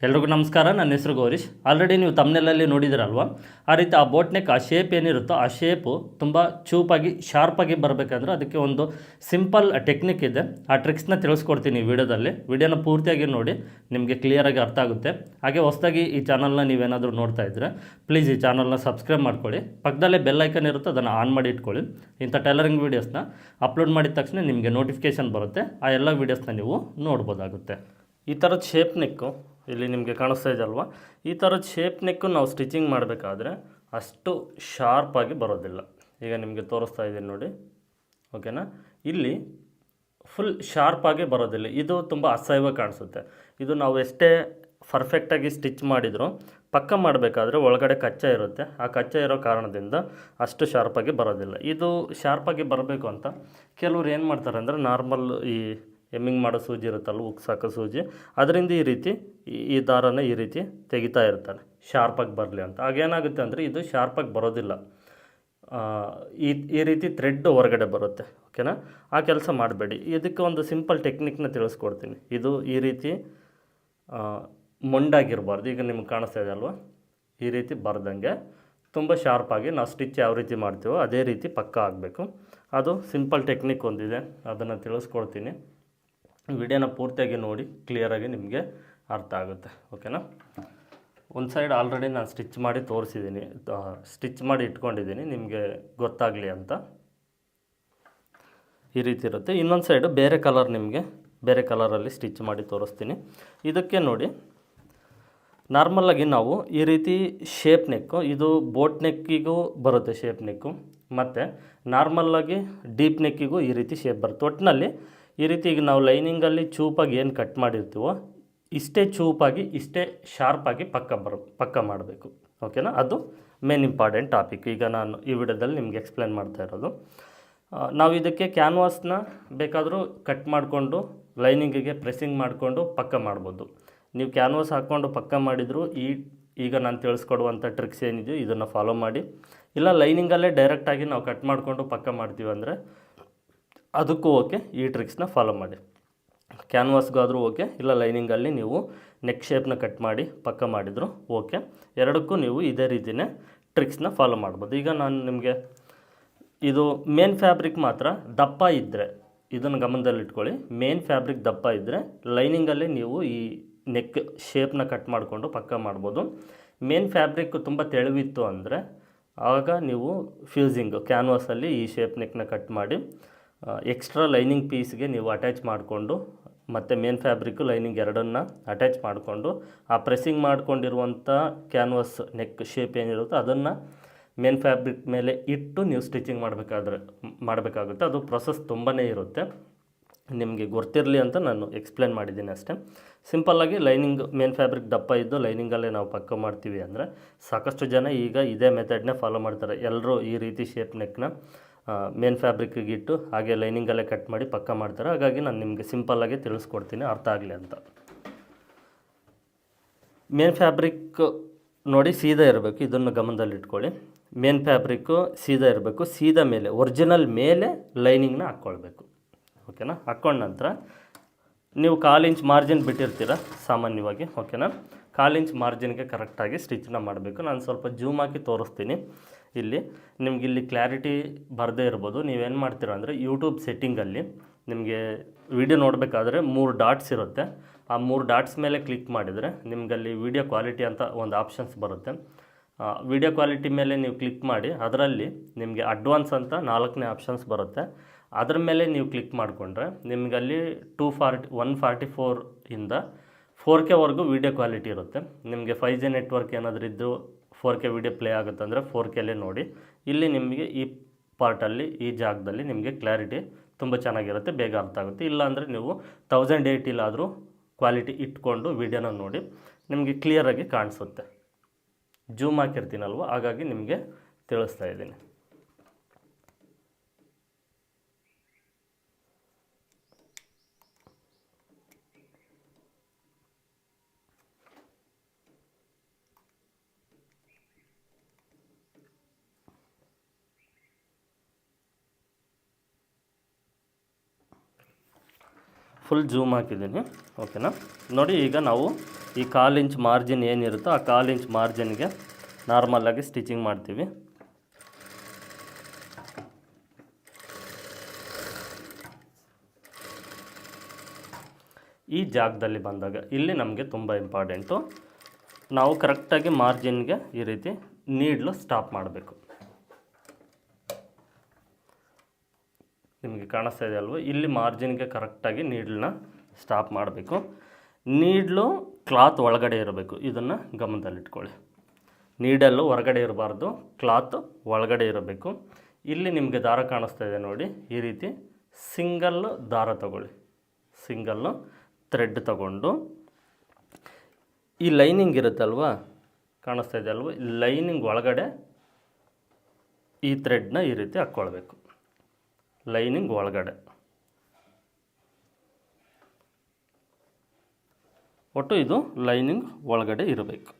ಎಲ್ರಿಗೂ ನಮಸ್ಕಾರ. ನನ್ನ ಹೆಸರು ಗೌರೀಶ್. ಆಲ್ರೆಡಿ ನೀವು ತಮ್ಮನೆಲ್ಲಲ್ಲಿ ನೋಡಿದಿರಲ್ವ, ಆ ರೀತಿ ಆ ಬೋಟ್ ನೆಕ್ ಆ ಶೇಪ್ ಏನಿರುತ್ತೋ ಆ ಶೇಪು ತುಂಬ ಚೂಪಾಗಿ ಶಾರ್ಪಾಗಿ ಬರಬೇಕಂದ್ರೆ ಅದಕ್ಕೆ ಒಂದು ಸಿಂಪಲ್ ಟೆಕ್ನಿಕ್ ಇದೆ. ಆ ಟ್ರಿಕ್ಸ್ನ ತಿಳಿಸ್ಕೊಡ್ತೀನಿ ಈ ವಿಡಿಯೋನ ಪೂರ್ತಿಯಾಗಿ ನೋಡಿ, ನಿಮಗೆ ಕ್ಲಿಯರಾಗಿ ಅರ್ಥ ಆಗುತ್ತೆ. ಹಾಗೆ ಹೊಸದಾಗಿ ಈ ಚಾನಲ್ನ ನೀವೇನಾದರೂ ನೋಡ್ತಾ ಇದ್ದರೆ ಪ್ಲೀಸ್ ಈ ಚಾನಲ್ನ ಸಬ್ಸ್ಕ್ರೈಬ್ ಮಾಡ್ಕೊಳ್ಳಿ. ಪಕ್ಕದಲ್ಲೇ ಬೆಲ್ ಐಕನ್ ಇರುತ್ತೆ, ಅದನ್ನು ಆನ್ ಮಾಡಿ ಇಟ್ಕೊಳ್ಳಿ. ಇಂಥ ಟೈಲರಿಂಗ್ ವೀಡಿಯೋಸ್ನ ಅಪ್ಲೋಡ್ ಮಾಡಿದ ತಕ್ಷಣ ನಿಮಗೆ ನೋಟಿಫಿಕೇಷನ್ ಬರುತ್ತೆ. ಆ ಎಲ್ಲ ವೀಡಿಯೋಸ್ನ ನೀವು ನೋಡ್ಬೋದಾಗುತ್ತೆ. ಈ ಥರದ ಶೇಪ್ ನೆಕ್ಕು ಇಲ್ಲಿ ನಿಮಗೆ ಕಾಣಿಸ್ತಾ ಇದೆ ಅಲ್ವಾ, ಈ ಥರದ ಶೇಪ್ ನೆಕ್ಕು ನಾವು ಸ್ಟಿಚಿಂಗ್ ಮಾಡಬೇಕಾದ್ರೆ ಅಷ್ಟು ಶಾರ್ಪಾಗಿ ಬರೋದಿಲ್ಲ. ಈಗ ನಿಮಗೆ ತೋರಿಸ್ತಾ ಇದ್ದೀನಿ ನೋಡಿ, ಓಕೆನಾ. ಇಲ್ಲಿ ಫುಲ್ ಶಾರ್ಪಾಗಿ ಬರೋದಿಲ್ಲ, ಇದು ತುಂಬ ಅಸಹ್ಯವಾಗಿ ಕಾಣಿಸುತ್ತೆ. ಇದು ನಾವು ಎಷ್ಟೇ ಪರ್ಫೆಕ್ಟಾಗಿ ಸ್ಟಿಚ್ ಮಾಡಿದರೂ ಪಕ್ಕ ಮಾಡಬೇಕಾದ್ರೆ ಒಳಗಡೆ ಕಚ್ಚಾ ಇರುತ್ತೆ. ಆ ಕಚ್ಚಾ ಇರೋ ಕಾರಣದಿಂದ ಅಷ್ಟು ಶಾರ್ಪಾಗಿ ಬರೋದಿಲ್ಲ. ಇದು ಶಾರ್ಪಾಗಿ ಬರಬೇಕು ಅಂತ ಕೆಲವ್ರು ಏನು ಮಾಡ್ತಾರೆ ಅಂದರೆ, ನಾರ್ಮಲ್ ಈ ಎಮ್ಮಿಂಗ್ ಮಾಡೋ ಸೂಜಿ ಇರುತ್ತಲ್ಲ, ಉಕ್ಸಾಕೋ ಸೂಜಿ, ಅದರಿಂದ ಈ ರೀತಿ ಈ ದಾರನ ಈ ರೀತಿ ತೆಗಿತಾ ಇರ್ತಾರೆ ಶಾರ್ಪಾಗಿ ಬರಲಿ ಅಂತ. ಆಗೇನಾಗುತ್ತೆ ಅಂದರೆ ಇದು ಶಾರ್ಪಾಗಿ ಬರೋದಿಲ್ಲ, ಈ ರೀತಿ ಥ್ರೆಡ್ ಹೊರಗಡೆ ಬರುತ್ತೆ, ಓಕೆನಾ. ಆ ಕೆಲಸ ಮಾಡಬೇಡಿ. ಇದಕ್ಕೆ ಒಂದು ಸಿಂಪಲ್ ಟೆಕ್ನಿಕ್ನ ತಿಳಿಸ್ಕೊಡ್ತೀನಿ. ಇದು ಈ ರೀತಿ ಮೊಂಡಾಗಿರಬಾರ್ದು. ಈಗ ನಿಮ್ಗೆ ಕಾಣಿಸ್ತಾ ಇದೆ ಅಲ್ವಾ, ಈ ರೀತಿ ಬರ್ದಂಗೆ ತುಂಬ ಶಾರ್ಪಾಗಿ ನಾವು ಸ್ಟಿಚ್ ಯಾವ ರೀತಿ ಮಾಡ್ತೀವೋ ಅದೇ ರೀತಿ ಪಕ್ಕ ಆಗಬೇಕು. ಅದು ಸಿಂಪಲ್ ಟೆಕ್ನಿಕ್ ಒಂದಿದೆ, ಅದನ್ನು ತಿಳಿಸ್ಕೊಡ್ತೀನಿ. ವಿಡಿಯೋನ ಪೂರ್ತಿಯಾಗಿ ನೋಡಿ, ಕ್ಲಿಯರಾಗಿ ನಿಮಗೆ ಅರ್ಥ ಆಗುತ್ತೆ, ಓಕೆನಾ. ಒಂದು ಸೈಡ್ ಆಲ್ರೆಡಿ ನಾನು ಸ್ಟಿಚ್ ಮಾಡಿ ತೋರಿಸಿದ್ದೀನಿ, ಸ್ಟಿಚ್ ಮಾಡಿ ಇಟ್ಕೊಂಡಿದ್ದೀನಿ ನಿಮಗೆ ಗೊತ್ತಾಗಲಿ ಅಂತ. ಈ ರೀತಿ ಇರುತ್ತೆ. ಇನ್ನೊಂದು ಸೈಡು ಬೇರೆ ಕಲರ್, ನಿಮಗೆ ಬೇರೆ ಕಲರಲ್ಲಿ ಸ್ಟಿಚ್ ಮಾಡಿ ತೋರಿಸ್ತೀನಿ. ಇದಕ್ಕೆ ನೋಡಿ, ನಾರ್ಮಲಾಗಿ ನಾವು ಈ ರೀತಿ ಶೇಪ್ ನೆಕ್ಕು, ಇದು ಬೋಟ್ ನೆಕ್ಕಿಗೂ ಬರುತ್ತೆ ಶೇಪ್ ನೆಕ್ಕು, ಮತ್ತು ನಾರ್ಮಲ್ಲಾಗಿ ಡೀಪ್ ನೆಕ್ಕಿಗೂ ಈ ರೀತಿ ಶೇಪ್ ಬರುತ್ತೆ. ಒಟ್ಟಿನಲ್ಲಿ ಈ ರೀತಿ ಈಗ ನಾವು ಲೈನಿಂಗಲ್ಲಿ ಚೂಪಾಗಿ ಏನು ಕಟ್ ಮಾಡಿರ್ತೀವೋ ಇಷ್ಟೇ ಚೂಪಾಗಿ, ಇಷ್ಟೇ ಶಾರ್ಪಾಗಿ ಪಕ್ಕ ಮಾಡಬೇಕು, ಓಕೆನಾ. ಅದು ಮೇನ್ ಇಂಪಾರ್ಟೆಂಟ್ ಟಾಪಿಕ್. ಈಗ ನಾನು ಈ ವಿಡಿಯೋದಲ್ಲಿ ನಿಮ್ಗೆ ಎಕ್ಸ್ಪ್ಲೇನ್ ಮಾಡ್ತಾ ಇರೋದು. ನಾವು ಇದಕ್ಕೆ ಕ್ಯಾನ್ವಾಸ್ನ ಬೇಕಾದರೂ ಕಟ್ ಮಾಡಿಕೊಂಡು ಲೈನಿಂಗಿಗೆ ಪ್ರೆಸ್ಸಿಂಗ್ ಮಾಡಿಕೊಂಡು ಪಕ್ಕ ಮಾಡ್ಬೋದು. ನೀವು ಕ್ಯಾನ್ವಾಸ್ ಹಾಕ್ಕೊಂಡು ಪಕ್ಕ ಮಾಡಿದರೂ ಈಗ ನಾನು ತಿಳಿಸ್ಕೊಡುವಂಥ ಟ್ರಿಕ್ಸ್ ಏನಿದೆಯೋ ಇದನ್ನು ಫಾಲೋ ಮಾಡಿ. ಇಲ್ಲ ಲೈನಿಂಗಲ್ಲೇ ಡೈರೆಕ್ಟಾಗಿ ನಾವು ಕಟ್ ಮಾಡಿಕೊಂಡು ಪಕ್ಕ ಮಾಡ್ತೀವಿ ಅಂದರೆ ಅದಕ್ಕೂ ಓಕೆ, ಈ ಟ್ರಿಕ್ಸ್ನ ಫಾಲೋ ಮಾಡಿ. ಕ್ಯಾನ್ವಾಸ್ಗಾದರೂ ಓಕೆ, ಇಲ್ಲ ಲೈನಿಂಗಲ್ಲಿ ನೀವು ನೆಕ್ ಶೇಪ್ನ ಕಟ್ ಮಾಡಿ ಪಕ್ಕ ಮಾಡಿದರೂ ಓಕೆ. ಎರಡಕ್ಕೂ ನೀವು ಇದೇ ರೀತಿಯೇ ಟ್ರಿಕ್ಸ್ನ ಫಾಲೋ ಮಾಡ್ಬೋದು. ಈಗ ನಾನು ನಿಮಗೆ ಇದು ಮೇನ್ ಫ್ಯಾಬ್ರಿಕ್ ಮಾತ್ರ ದಪ್ಪ ಇದ್ದರೆ ಇದನ್ನು ಗಮನದಲ್ಲಿಟ್ಕೊಳ್ಳಿ. ಮೇನ್ ಫ್ಯಾಬ್ರಿಕ್ ದಪ್ಪ ಇದ್ದರೆ ಲೈನಿಂಗಲ್ಲಿ ನೀವು ಈ ನೆಕ್ ಶೇಪ್ನ ಕಟ್ ಮಾಡಿಕೊಂಡು ಪಕ್ಕ ಮಾಡ್ಬೋದು. ಮೇನ್ ಫ್ಯಾಬ್ರಿಕ್ ತುಂಬ ತೆಳುವಿತ್ತು ಅಂದರೆ ಆಗ ನೀವು ಫ್ಯೂಸಿಂಗ್ ಕ್ಯಾನ್ವಾಸಲ್ಲಿ ಈ ಶೇಪ್ ನೆಕ್ನ ಕಟ್ ಮಾಡಿ ಎಕ್ಸ್ಟ್ರಾ ಲೈನಿಂಗ್ ಪೀಸ್ಗೆ ನೀವು ಅಟ್ಯಾಚ್ ಮಾಡಿಕೊಂಡು, ಮತ್ತು ಮೇನ್ ಫ್ಯಾಬ್ರಿಕ್ಕು ಲೈನಿಂಗ್ ಎರಡನ್ನು ಅಟ್ಯಾಚ್ ಮಾಡಿಕೊಂಡು ಆ ಪ್ರೆಸ್ಸಿಂಗ್ ಮಾಡ್ಕೊಂಡಿರುವಂಥ ಕ್ಯಾನ್ವಾಸ್ ನೆಕ್ ಶೇಪ್ ಏನಿರುತ್ತೋ ಅದನ್ನು ಮೇನ್ ಫ್ಯಾಬ್ರಿಕ್ ಮೇಲೆ ಇಟ್ಟು ನೀವು ಸ್ಟಿಚಿಂಗ್ ಮಾಡಬೇಕಾಗುತ್ತೆ. ಅದು ಪ್ರೊಸೆಸ್ ತುಂಬಾ ಇರುತ್ತೆ, ನಿಮಗೆ ಗೊತ್ತಿರಲಿ ಅಂತ ನಾನು ಎಕ್ಸ್ಪ್ಲೇನ್ ಮಾಡಿದ್ದೀನಿ ಅಷ್ಟೇ. ಸಿಂಪಲ್ಲಾಗಿ ಲೈನಿಂಗ್ ಮೇನ್ ಫ್ಯಾಬ್ರಿಕ್ ದಪ್ಪ ಇದ್ದು ಲೈನಿಂಗಲ್ಲೇ ನಾವು ಪಕ್ಕ ಮಾಡ್ತೀವಿ ಅಂದರೆ ಸಾಕಷ್ಟು ಜನ ಈಗ ಇದೇ ಮೆಥಡ್ನೇ ಫಾಲೋ ಮಾಡ್ತಾರೆ. ಎಲ್ಲರೂ ಈ ರೀತಿ ಶೇಪ್ ನೆಕ್ನ ಮೇನ್ ಫ್ಯಾಬ್ರಿಕ್ಕಿಗೆ ಇಟ್ಟು ಹಾಗೆ ಲೈನಿಂಗಲ್ಲೇ ಕಟ್ ಮಾಡಿ ಪಕ್ಕ ಮಾಡ್ತಾರೆ. ಹಾಗಾಗಿ ನಾನು ನಿಮಗೆ ಸಿಂಪಲ್ಲಾಗಿ ತಿಳಿಸ್ಕೊಡ್ತೀನಿ, ಅರ್ಥ ಆಗಲಿ ಅಂತ. ಮೇನ್ ಫ್ಯಾಬ್ರಿಕ್ ನೋಡಿ ಸೀದಾ ಇರಬೇಕು, ಇದನ್ನು ಗಮನದಲ್ಲಿಟ್ಕೊಳ್ಳಿ. ಮೇನ್ ಫ್ಯಾಬ್ರಿಕ್ಕು ಸೀದಾ ಇರಬೇಕು. ಸೀದಾ ಮೇಲೆ ಒರಿಜಿನಲ್ ಮೇಲೆ ಲೈನಿಂಗ್ನ ಹಾಕ್ಕೊಳ್ಬೇಕು, ಓಕೆನಾ. ಹಾಕ್ಕೊಂಡ ನಂತರ ನೀವು 1/4 ಇಂಚ್ ಮಾರ್ಜಿನ್ ಬಿಟ್ಟಿರ್ತೀರ ಸಾಮಾನ್ಯವಾಗಿ, ಓಕೆನಾ. 1/4 ಇಂಚ್ ಮಾರ್ಜಿನ್ಗೆ ಕರೆಕ್ಟಾಗಿ ಸ್ಟಿಚ್ನ ಮಾಡಬೇಕು. ನಾನು ಸ್ವಲ್ಪ ಜೂಮ್ ಹಾಕಿ ತೋರಿಸ್ತೀನಿ. ಇಲ್ಲಿ ಕ್ಲಾರಿಟಿ ಬರದೇ ಇರ್ಬೋದು. ನೀವೇನು ಮಾಡ್ತೀರ ಅಂದರೆ ಯೂಟ್ಯೂಬ್ ಸೆಟ್ಟಿಂಗಲ್ಲಿ ನಿಮಗೆ ವಿಡಿಯೋ ನೋಡಬೇಕಾದ್ರೆ 3 ಡಾಟ್ಸ್ ಇರುತ್ತೆ. ಆ 3 ಡಾಟ್ಸ್ ಮೇಲೆ ಕ್ಲಿಕ್ ಮಾಡಿದರೆ ನಿಮಗಲ್ಲಿ ವಿಡಿಯೋ ಕ್ವಾಲಿಟಿ ಅಂತ ಒಂದು ಆಪ್ಷನ್ಸ್ ಬರುತ್ತೆ. ವಿಡಿಯೋ ಕ್ವಾಲಿಟಿ ಮೇಲೆ ನೀವು ಕ್ಲಿಕ್ ಮಾಡಿ ಅದರಲ್ಲಿ ನಿಮಗೆ ಅಡ್ವಾನ್ಸ್ ಅಂತ 4ನೇ ಆಪ್ಷನ್ಸ್ ಬರುತ್ತೆ. ಅದರ ಮೇಲೆ ನೀವು ಕ್ಲಿಕ್ ಮಾಡಿಕೊಂಡ್ರೆ ನಿಮಗಲ್ಲಿ 144 ಇಂದ 4K ವೀಡಿಯೋ ಕ್ವಾಲಿಟಿ ಇರುತ್ತೆ. ನಿಮಗೆ 5G ನೆಟ್ವರ್ಕ್ ಏನಾದರೂ ಇದ್ದು 4K ವಿಡಿಯೋ ಪ್ಲೇ ಆಗುತ್ತೆ ಅಂದರೆ 4Kಲ್ಲೇ ನೋಡಿ. ಇಲ್ಲಿ ನಿಮಗೆ ಈ ಪಾರ್ಟಲ್ಲಿ ಈ ಜಾಗದಲ್ಲಿ ನಿಮಗೆ ಕ್ಲಾರಿಟಿ ತುಂಬ ಚೆನ್ನಾಗಿರುತ್ತೆ, ಬೇಗ ಅರ್ಥ ಆಗುತ್ತೆ. ಇಲ್ಲಾಂದರೆ ನೀವು 1080 ಕ್ವಾಲಿಟಿ ಇಟ್ಕೊಂಡು ವಿಡಿಯೋನ ನೋಡಿ, ನಿಮಗೆ ಕ್ಲಿಯರಾಗಿ ಕಾಣಿಸುತ್ತೆ. ಜೂಮ್ ಹಾಕಿರ್ತೀನಲ್ವ, ಹಾಗಾಗಿ ನಿಮಗೆ ತಿಳಿಸ್ತಾ ಇದ್ದೀನಿ. ಫುಲ್ ಜೂಮ್ ಹಾಕಿದ್ದೀನಿ, ಓಕೆನಾ. ನೋಡಿ, ಈಗ ನಾವು ಈ 1/4 ಇಂಚ್ ಮಾರ್ಜಿನ್ ಏನಿರುತ್ತೋ ಆ 1/4 ಇಂಚ್ ಮಾರ್ಜಿನ್ಗೆ ನಾರ್ಮಲಾಗಿ ಸ್ಟಿಚಿಂಗ್ ಮಾಡ್ತೀವಿ. ಈ ಜಾಗದಲ್ಲಿ ಬಂದಾಗ ಇಲ್ಲಿ ನಮಗೆ ತುಂಬ ಇಂಪಾರ್ಟೆಂಟು, ನಾವು ಕರೆಕ್ಟಾಗಿ ಮಾರ್ಜಿನ್ಗೆ ಈ ರೀತಿ ನೀಡ್ಲು ಸ್ಟಾಪ್ ಮಾಡಬೇಕು. ನಿಮಗೆ ಕಾಣಿಸ್ತಾ ಇದೆ ಅಲ್ವ, ಇಲ್ಲಿ ಮಾರ್ಜಿನ್ಗೆ ಕರೆಕ್ಟಾಗಿ ನೀಡ್ಲನ್ನ ಸ್ಟಾಪ್ ಮಾಡಬೇಕು. ನೀಡ್ಲು ಕ್ಲಾತ್ ಒಳಗಡೆ ಇರಬೇಕು, ಇದನ್ನು ಗಮನದಲ್ಲಿಟ್ಕೊಳ್ಳಿ. ನೀಡಲ್ಲು ಹೊರಗಡೆ ಇರಬಾರ್ದು, ಕ್ಲಾತ್ ಒಳಗಡೆ ಇರಬೇಕು. ಇಲ್ಲಿ ನಿಮಗೆ ದಾರ ಕಾಣಿಸ್ತಾ ಇದೆ ನೋಡಿ, ಈ ರೀತಿ ಸಿಂಗಲ್ ದಾರ ತಗೊಳ್ಳಿ, ಸಿಂಗಲ್ಲು ಥ್ರೆಡ್ ತಗೊಂಡು ಈ ಲೈನಿಂಗ್ ಇರುತ್ತಲ್ವ, ಕಾಣಿಸ್ತಾ ಇದೆ ಅಲ್ವ, ಲೈನಿಂಗ್ ಒಳಗಡೆ ಈ ಥ್ರೆಡ್ನ ಈ ರೀತಿ ಹಾಕ್ಕೊಳ್ಬೇಕು. ಲೈನಿಂಗ್ ಒಳಗಡೆ ಒಟ್ಟು ಇದು ಲೈನಿಂಗ್ ಒಳಗಡೆ ಇರಬೇಕು.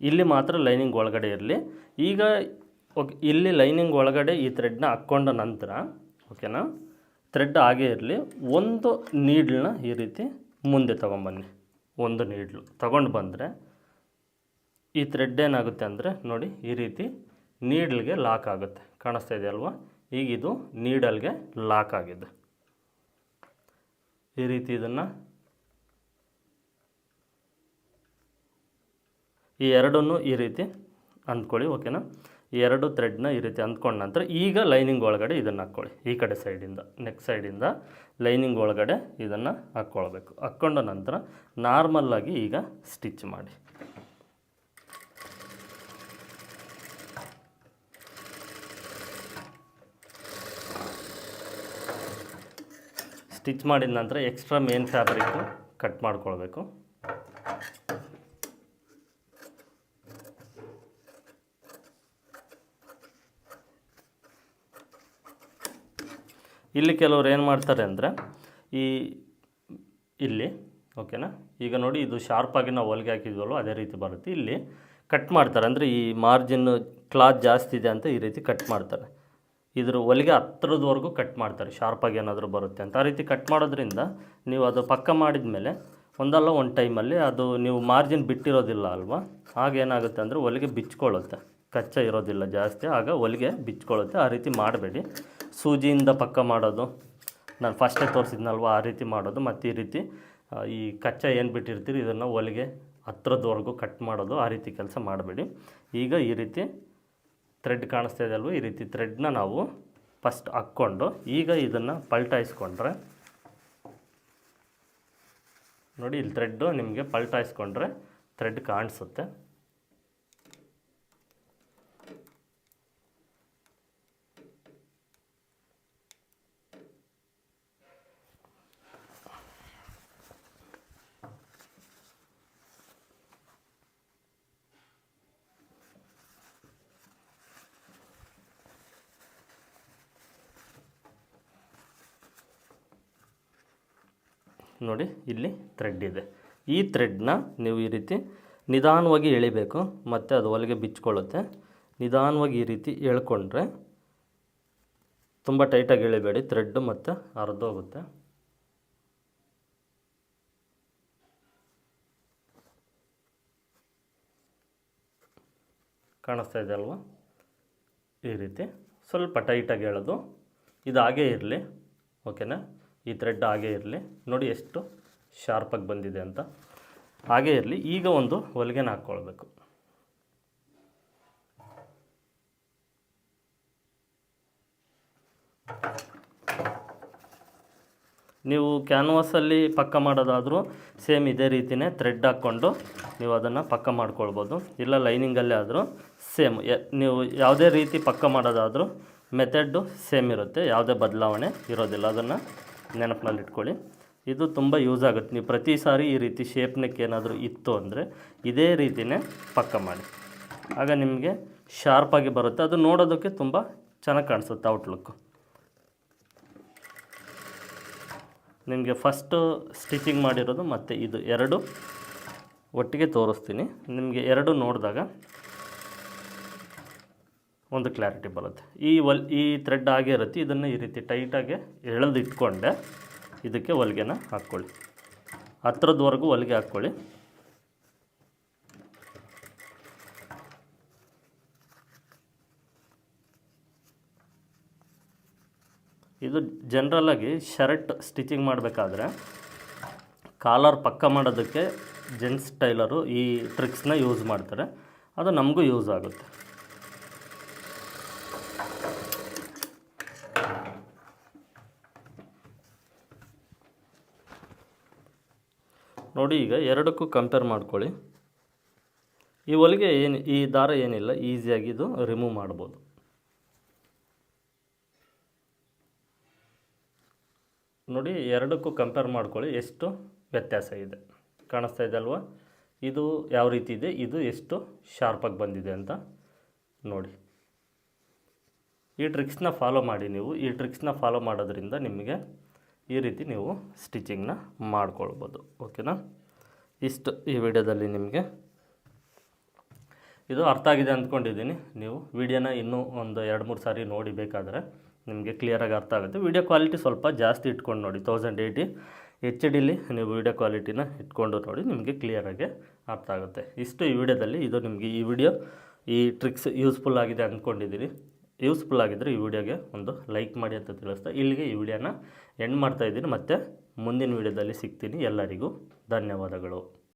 ಇಲ್ಲಿ ಮಾತ್ರ ಲೈನಿಂಗ್ ಒಳಗಡೆ ಇರಲಿ. ಈಗ ಓಕೆ, ಇಲ್ಲಿ ಲೈನಿಂಗ್ ಒಳಗಡೆ ಈ ಥ್ರೆಡ್ನ ಹಾಕ್ಕೊಂಡ ನಂತರ ಓಕೆನಾ, ಥ್ರೆಡ್ ಹಾಗೇ ಇರಲಿ. ಒಂದು ನೀಡ್ಲನ್ನ ಈ ರೀತಿ ಮುಂದೆ ತೊಗೊಂಬನ್ನಿ. ಒಂದು ನೀಡ್ಲು ತಗೊಂಡು ಬಂದರೆ ಈ ಥ್ರೆಡ್ ಏನಾಗುತ್ತೆ ಅಂದರೆ ನೋಡಿ, ಈ ರೀತಿ ನೀಡ್ಲ್ಗೆ ಲಾಕ್ ಆಗುತ್ತೆ. ಕಾಣಿಸ್ತಾ ಇದೆ ಅಲ್ವಾ, ಈಗ ಇದು ನೀಡಲ್ಗೆ ಲಾಕ್ ಆಗಿದೆ. ಈ ರೀತಿ ಇದನ್ನು ಈ ಎರಡನ್ನೂ ಈ ರೀತಿ ಅಂದ್ಕೊಳ್ಳಿ. ಓಕೆನಾ, ಈ ಎರಡು ಥ್ರೆಡ್ನ ಈ ರೀತಿ ಅಂದ್ಕೊಂಡ ನಂತರ ಈಗ ಲೈನಿಂಗ್ ಒಳಗಡೆ ಇದನ್ನು ಹಾಕ್ಕೊಳ್ಳಿ. ಈ ಕಡೆ ಸೈಡಿಂದ, ನೆಕ್ ಸೈಡಿಂದ ಲೈನಿಂಗ್ ಒಳಗಡೆ ಇದನ್ನು ಹಾಕ್ಕೊಳ್ಬೇಕು. ಹಾಕ್ಕೊಂಡ ನಂತರ ನಾರ್ಮಲ್ಲಾಗಿ ಈಗ ಸ್ಟಿಚ್ ಮಾಡಿ. ಸ್ಟಿಚ್ ಮಾಡಿದ ನಂತರ ಎಕ್ಸ್ಟ್ರಾ ಮೇನ್ ಫ್ಯಾಬ್ರಿಕ್ಕು ಕಟ್ ಮಾಡ್ಕೊಳ್ಬೇಕು. ಇಲ್ಲಿ ಕೆಲವ್ರು ಏನು ಮಾಡ್ತಾರೆ ಅಂದರೆ ಇಲ್ಲಿ ಓಕೆನಾ, ಈಗ ನೋಡಿ ಇದು ಶಾರ್ಪಾಗಿ ನಾವು ಹೊಲಿಗೆ ಹಾಕಿದ್ವಲ್ವ ಅದೇ ರೀತಿ ಬರುತ್ತೆ. ಇಲ್ಲಿ ಕಟ್ ಮಾಡ್ತಾರೆ, ಅಂದರೆ ಈ ಮಾರ್ಜಿನ್ ಕ್ಲಾತ್ ಜಾಸ್ತಿ ಇದೆ ಅಂತ ಈ ರೀತಿ ಕಟ್ ಮಾಡ್ತಾರೆ. ಇದ್ರ ಹೊಲಿಗೆ ಹತ್ರದವರೆಗೂ ಕಟ್ ಮಾಡ್ತಾರೆ, ಶಾರ್ಪಾಗಿ ಏನಾದರೂ ಬರುತ್ತೆ ಅಂತ. ಆ ರೀತಿ ಕಟ್ ಮಾಡೋದ್ರಿಂದ ನೀವು ಅದು ಪಕ್ಕ ಮಾಡಿದ ಮೇಲೆ ಒಂದಲ್ಲ ಒಂದು ಟೈಮಲ್ಲಿ ಅದು ನೀವು ಮಾರ್ಜಿನ್ ಬಿಟ್ಟಿರೋದಿಲ್ಲ ಅಲ್ವಾ, ಆಗೇನಾಗುತ್ತೆ ಅಂದರೆ ಹೊಲಿಗೆ ಬಿಚ್ಕೊಳ್ಳುತ್ತೆ, ಕಚ್ಚಾ ಇರೋದಿಲ್ಲ ಜಾಸ್ತಿ, ಆಗ ಹೊಲಿಗೆ ಬಿಚ್ಕೊಳ್ಳುತ್ತೆ. ಆ ರೀತಿ ಮಾಡಬೇಡಿ. ಸೂಜಿಯಿಂದ ಪಕ್ಕ ಮಾಡೋದು, ನಾನು ಫಸ್ಟೇ ತೋರಿಸಿದ್ನಲ್ವ ಆ ರೀತಿ ಮಾಡೋದು, ಮತ್ತು ಈ ರೀತಿ ಈ ಕಚ್ಚಾ ಏನು ಬಿಟ್ಟಿರ್ತೀರಿ ಇದನ್ನು ಹೊಲಿಗೆ ಹತ್ರದವರೆಗೂ ಕಟ್ ಮಾಡೋದು, ಆ ರೀತಿ ಕೆಲಸ ಮಾಡಬೇಡಿ. ಈಗ ಈ ರೀತಿ ಥ್ರೆಡ್ ಕಾಣಿಸ್ತಾ ಇದೆ ಅಲ್ವ, ಈ ರೀತಿ ಥ್ರೆಡ್ನ ನಾವು ಫಸ್ಟ್ ಹಾಕ್ಕೊಂಡು ಈಗ ಇದನ್ನು ಪಲ್ಟಾಯಿಸ್ಕೊಂಡ್ರೆ ನೋಡಿ, ಇಲ್ಲಿ ಥ್ರೆಡ್ಡು ನಿಮಗೆ ಪಲ್ಟಾಯಿಸ್ಕೊಂಡ್ರೆ ಥ್ರೆಡ್ ಕಾಣಿಸುತ್ತೆ. ನೋಡಿ, ಇಲ್ಲಿ ಥ್ರೆಡ್ ಇದೆ. ಈ ಥ್ರೆಡ್ನ ನೀವು ಈ ರೀತಿ ನಿಧಾನವಾಗಿ ಎಳಿಬೇಕು, ಮತ್ತು ಅದು ಹೊಲಿಗೆ ಬಿಚ್ಕೊಳ್ಳುತ್ತೆ. ನಿಧಾನವಾಗಿ ಈ ರೀತಿ ಎಳ್ಕೊಂಡ್ರೆ, ತುಂಬ ಟೈಟಾಗಿ ಎಳಿಬೇಡಿ, ಥ್ರೆಡ್ಡು ಮತ್ತು ಹರಿದೋಗುತ್ತೆ. ಕಾಣಿಸ್ತಾ ಇದೆ ಅಲ್ವಾ, ಈ ರೀತಿ ಸ್ವಲ್ಪ ಟೈಟಾಗಿ ಎಳೆದು ಇದು ಹಾಗೇ ಇರಲಿ. ಓಕೆನಾ, ಈ ಥ್ರೆಡ್ ಹಾಗೇ ಇರಲಿ. ನೋಡಿ ಎಷ್ಟು ಶಾರ್ಪಾಗಿ ಬಂದಿದೆ ಅಂತ, ಹಾಗೇ ಇರಲಿ. ಈಗ ಒಂದು ಹೊಲಿಗೆನ ಹಾಕ್ಕೊಳ್ಬೇಕು. ನೀವು ಕ್ಯಾನ್ವಾಸಲ್ಲಿ ಪಕ್ಕ ಮಾಡೋದಾದರೂ ಸೇಮ್ ಇದೇ ರೀತಿಯೇ ಥ್ರೆಡ್ ಹಾಕ್ಕೊಂಡು ನೀವು ಅದನ್ನು ಪಕ್ಕ ಮಾಡ್ಕೊಳ್ಬೋದು. ಇಲ್ಲ ಲೈನಿಂಗಲ್ಲೇ ಆದರೂ ಸೇಮ್, ನೀವು ಯಾವುದೇ ರೀತಿ ಪಕ್ಕ ಮಾಡೋದಾದರೂ ಮೆಥಡ್ಡು ಸೇಮ್ ಇರುತ್ತೆ, ಯಾವುದೇ ಬದಲಾವಣೆ ಇರೋದಿಲ್ಲ. ಅದನ್ನು ನೆನಪಿನಲ್ಲಿ ಇಟ್ಕೊಳ್ಳಿ. ಇದು ತುಂಬ ಯೂಸ್ ಆಗುತ್ತೆ. ನೀವು ಪ್ರತಿ ಸಾರಿ ಈ ರೀತಿ ಶೇಪ್ ನೆಕ್ ಏನಾದರೂ ಇತ್ತು ಅಂದರೆ ಇದೇ ರೀತಿಯೇ ಪಕ್ಕ ಮಾಡಿ, ಆಗ ನಿಮಗೆ ಶಾರ್ಪಾಗಿ ಬರುತ್ತೆ. ಅದು ನೋಡೋದಕ್ಕೆ ತುಂಬ ಚೆನ್ನಾಗಿ ಕಾಣಿಸುತ್ತೆ ಔಟ್ಲುಕ್ಕು. ನಿಮಗೆ ಫಸ್ಟು ಸ್ಟಿಚಿಂಗ್ ಮಾಡಿರೋದು ಮತ್ತು ಇದು ಎರಡು ಒಟ್ಟಿಗೆ ತೋರಿಸ್ತೀನಿ. ನಿಮಗೆ ಎರಡು ನೋಡಿದಾಗ ಒಂದು ಕ್ಲಾರಿಟಿ ಬರುತ್ತೆ. ಈ ಥ್ರೆಡ್ ಆಗೇ ಇರುತ್ತೆ, ಇದನ್ನು ಈ ರೀತಿ ಟೈಟಾಗಿ ಎಳೆದಿಟ್ಕೊಂಡೆ ಇದಕ್ಕೆ ಹೊಲಿಗೆನ ಹಾಕ್ಕೊಳ್ಳಿ. ಹತ್ರದವರೆಗೂ ಹೊಲಿಗೆ ಹಾಕ್ಕೊಳ್ಳಿ. ಇದು ಜನರಲಾಗಿ ಶರ್ಟ್ ಸ್ಟಿಚಿಂಗ್ ಮಾಡಬೇಕಾದ್ರೆ ಕಾಲರ್ ಪಕ್ಕ ಮಾಡೋದಕ್ಕೆ ಜೆಂಟ್ಸ್ ಟೈಲರು ಈ ಟ್ರಿಕ್ಸ್ನ ಯೂಸ್ ಮಾಡ್ತಾರೆ. ಅದು ನಮಗೂ ಯೂಸ್ ಆಗುತ್ತೆ. ನೋಡಿ, ಈಗ ಎರಡಕ್ಕೂ ಕಂಪೇರ್ ಮಾಡ್ಕೊಳ್ಳಿ. ಈ ಹೊಲಿಗೆ ಈ ದಾರ ಏನಿಲ್ಲ, ಈಸಿಯಾಗಿ ಇದು ರಿಮೂವ್ ಮಾಡ್ಬೋದು. ನೋಡಿ, ಎರಡಕ್ಕೂ ಕಂಪೇರ್ ಮಾಡ್ಕೊಳ್ಳಿ, ಎಷ್ಟು ವ್ಯತ್ಯಾಸ ಇದೆ. ಕಾಣಿಸ್ತಾ ಇದೆ ಅಲ್ವಾ? ಇದು ಯಾವ ರೀತಿ ಇದೆ, ಇದು ಎಷ್ಟು ಶಾರ್ಪಾಗಿ ಬಂದಿದೆ ಅಂತ ನೋಡಿ. ಈ ಟ್ರಿಕ್ಸ್ನ ಫಾಲೋ ಮಾಡಿ ನೀವು. ಈ ಟ್ರಿಕ್ಸ್ನ ಫಾಲೋ ಮಾಡೋದ್ರಿಂದ ನಿಮಗೆ ಈ ರೀತಿ ನೀವು ಸ್ಟಿಚಿಂಗ್ನ ಮಾಡ್ಕೊಳ್ಬೋದು. ಓಕೆನಾ? ಇಷ್ಟು ಈ ವಿಡಿಯೋದಲ್ಲಿ ನಿಮಗೆ ಇದು ಅರ್ಥ ಆಗಿದೆ ಅಂದ್ಕೊಂಡಿದ್ದೀನಿ. ನೀವು ವಿಡಿಯೋನ ಇನ್ನೂ ಒಂದು 2-3 ಸಾರಿ ನೋಡಿ, ಬೇಕಾದರೆ ನಿಮಗೆ ಕ್ಲಿಯರಾಗಿ ಅರ್ಥ ಆಗುತ್ತೆ. ವಿಡಿಯೋ ಕ್ವಾಲಿಟಿ ಸ್ವಲ್ಪ ಜಾಸ್ತಿ ಇಟ್ಕೊಂಡು ನೋಡಿ, 1080 HD ನೀವು ವಿಡಿಯೋ ಕ್ವಾಲಿಟಿನ ಇಟ್ಕೊಂಡು ನೋಡಿ, ನಿಮಗೆ ಕ್ಲಿಯರಾಗಿ ಅರ್ಥ ಆಗುತ್ತೆ. ಇಷ್ಟು ಈ ವಿಡಿಯೋದಲ್ಲಿ. ಇದು ನಿಮಗೆ ಈ ಟ್ರಿಕ್ಸ್ ಯೂಸ್ಫುಲ್ ಆಗಿದೆ ಅಂದ್ಕೊಂಡಿದ್ದೀನಿ. ಯೂಸ್ಫುಲ್ ಆಗಿದ್ದರೆ ಈ ವಿಡಿಯೋಗೆ ಒಂದು ಲೈಕ್ ಮಾಡಿ ಅಂತ ತಿಳಿಸ್ತಾ ಇಲ್ಲಿಗೆ ಈ ವಿಡಿಯೋನ ಎಂಡ್ ಮಾಡ್ತಾಯಿದ್ದೀನಿ. ಮತ್ತು ಮುಂದಿನ ವಿಡಿಯೋದಲ್ಲಿ ಸಿಗ್ತೀನಿ. ಎಲ್ಲರಿಗೂ ಧನ್ಯವಾದಗಳು.